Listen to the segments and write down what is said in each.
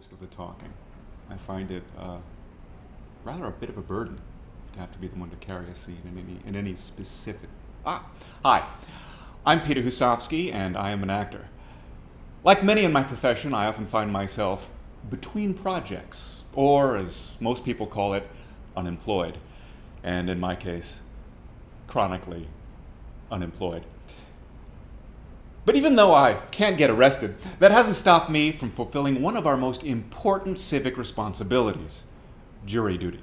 most of the talking. I find it rather a bit of a burden to have to be the one to carry a scene in any specific... Hi, I'm Peter Husovsky, and I am an actor. Like many in my profession, I often find myself between projects, or as most people call it, unemployed. And in my case, chronically unemployed. But even though I can't get arrested, that hasn't stopped me from fulfilling one of our most important civic responsibilities, jury duty.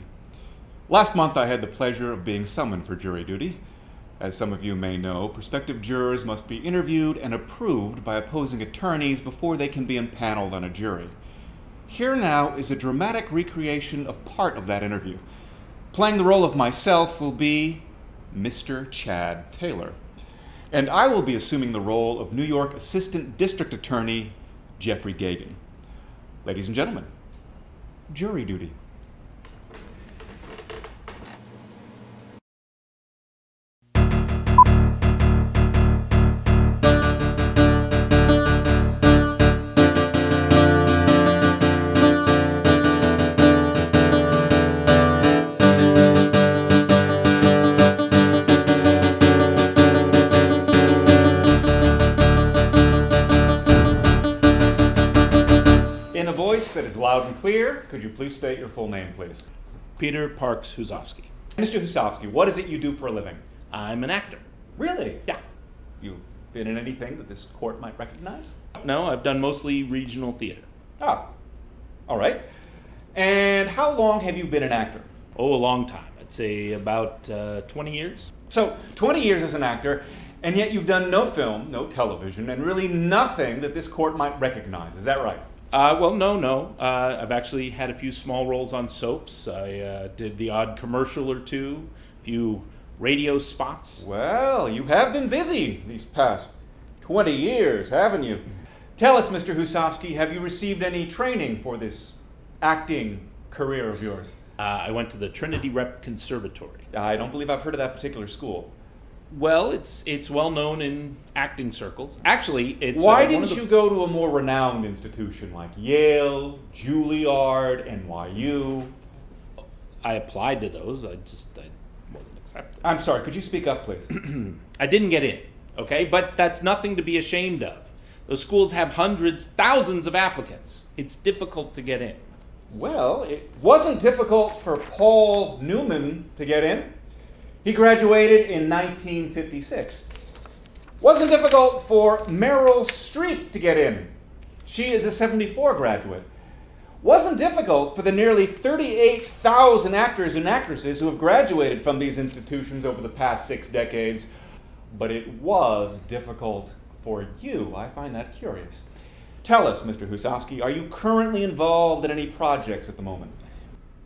Last month I had the pleasure of being summoned for jury duty. As some of you may know, prospective jurors must be interviewed and approved by opposing attorneys before they can be impaneled on a jury. Here now is a dramatic recreation of part of that interview. Playing the role of myself will be Mr. Chad Taylor. And I will be assuming the role of New York Assistant District Attorney Jeffrey Gagan. Ladies and gentlemen, jury duty. That is loud and clear. Could you please state your full name, please? Peter Parks Husovsky. Mr. Husovsky, what is it you do for a living? I'm an actor. Really? Yeah. You've been in anything that this court might recognize? No, I've done mostly regional theater. Ah, all right. And how long have you been an actor? Oh, a long time. I'd say about 20 years. So, 20 years as an actor, and yet you've done no film, no television, and really nothing that this court might recognize. Is that right? Well, no. I've actually had a few small roles on soaps. I did the odd commercial or two, a few radio spots. Well, you have been busy these past 20 years, haven't you? Tell us, Mr. Husovsky, have you received any training for this acting career of yours? I went to the Trinity Rep Conservatory. I don't believe I've heard of that particular school. Well, it's well known in acting circles. Actually, it's... Why didn't you go to a more renowned institution like Yale, Juilliard, NYU? I applied to those. I wasn't accepted. I'm sorry, could you speak up, please? I didn't get in, okay? But that's nothing to be ashamed of. Those schools have hundreds, thousands of applicants. It's difficult to get in. Well, it wasn't difficult for Paul Newman to get in. He graduated in 1956. Wasn't difficult for Meryl Streep to get in. She is a 74 graduate. Wasn't difficult for the nearly 38,000 actors and actresses who have graduated from these institutions over the past 6 decades. But it was difficult for you. I find that curious. Tell us, Mr. Husovsky, are you currently involved in any projects at the moment?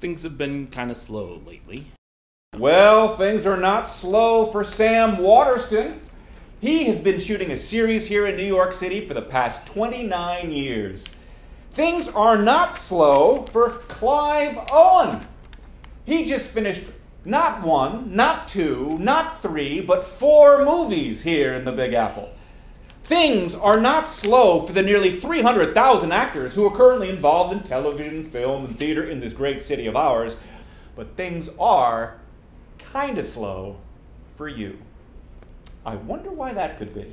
Things have been kind of slow lately. Well, things are not slow for Sam Waterston. He has been shooting a series here in New York City for the past 29 years. Things are not slow for Clive Owen. He just finished not 1, not 2, not 3, but 4 movies here in the Big Apple. Things are not slow for the nearly 300,000 actors who are currently involved in television, film, and theater in this great city of ours. But things are kind of slow for you. I wonder why that could be.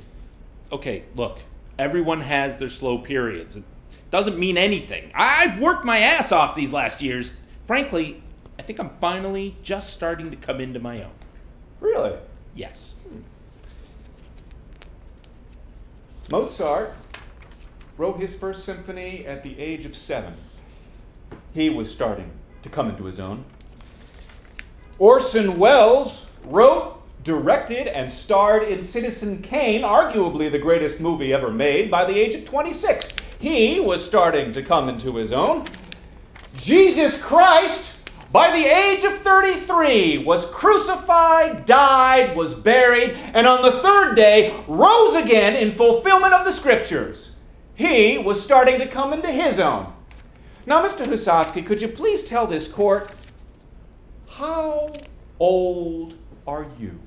Okay, look, everyone has their slow periods. It doesn't mean anything. I've worked my ass off these last years. Frankly, I think I'm finally just starting to come into my own. Really? Yes. Mozart wrote his first symphony at the age of 7. He was starting to come into his own. Orson Welles wrote, directed, and starred in Citizen Kane, arguably the greatest movie ever made, by the age of 26. He was starting to come into his own. Jesus Christ, by the age of 33, was crucified, died, was buried, and on the 3rd day rose again in fulfillment of the Scriptures. He was starting to come into his own. Now, Mr. Husovsky, could you please tell this court, how old are you?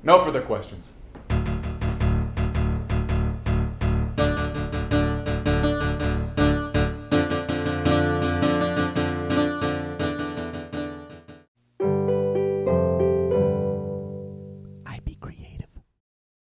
No further questions.